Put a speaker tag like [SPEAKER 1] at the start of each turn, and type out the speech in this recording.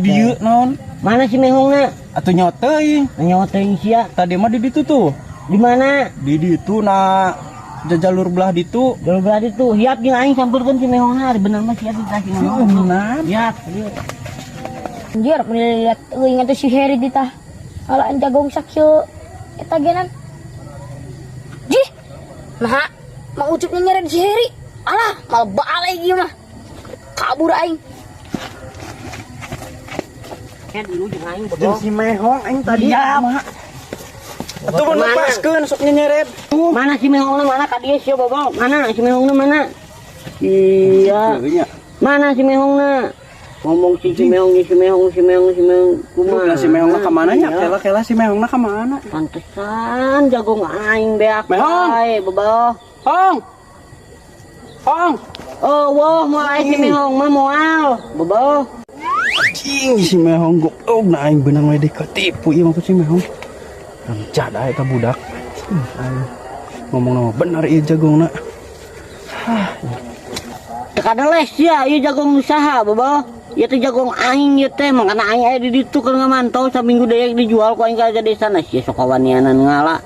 [SPEAKER 1] dieu naon?
[SPEAKER 2] Mana si Mehongna?
[SPEAKER 1] Atuh nyoteuing.
[SPEAKER 2] Nyoteing sia.
[SPEAKER 1] Tadi mah di ditu tuh.
[SPEAKER 2] Di mana?
[SPEAKER 1] Di ditu na jalur belah ditu.
[SPEAKER 2] Jalur berarti tuh. Hiap jeung aing sampurkeun si Mehongna. Bener mah sia ditah si Mehongna.
[SPEAKER 1] Benar.
[SPEAKER 2] Hiap.
[SPEAKER 3] Anjir, melihat ingat tuh si Heri ditah. Ala jagong sakyo eta genan. Jih. Nah, Mang Ucupnya nyeret si Heri. Alah, mal balik ieu mah. Kabur aing.
[SPEAKER 2] Kan dulu jeung aing
[SPEAKER 1] Jeung
[SPEAKER 2] bodoh.
[SPEAKER 1] si Mehong aing tadi.
[SPEAKER 2] Iya.
[SPEAKER 1] Atuh mun lepaskeun sok nyeret.
[SPEAKER 2] Mana si Mehongna mana ka dieu sia bobo? Mana si Mehongna mana? Iya. Mana si Mehongna? Ngomong si Mehong.
[SPEAKER 1] Kumaha si Mehongna ka mana nya? Kela si Mehongna ka mana?
[SPEAKER 2] Pantesan jagong aing beak
[SPEAKER 1] Mehong.
[SPEAKER 2] bae bobo.
[SPEAKER 1] Hong. Hong.
[SPEAKER 2] Oh, wah, mulai si Mehong mah moal, bobo.
[SPEAKER 1] Cing si Mehong goblok na aing beunang we diketipu ieu mah si Mehong. Rancad aya ka budak. Ngomong nama bener ieu jagongna.
[SPEAKER 2] Tekada les ya, ieu jagong usaha, bobo. Ieu teh jagong aing ieu teh, makana aing aya di ditu keur ngamantau saminggu deui dijual ku aing ka desa na sia sok kawanianan ngala.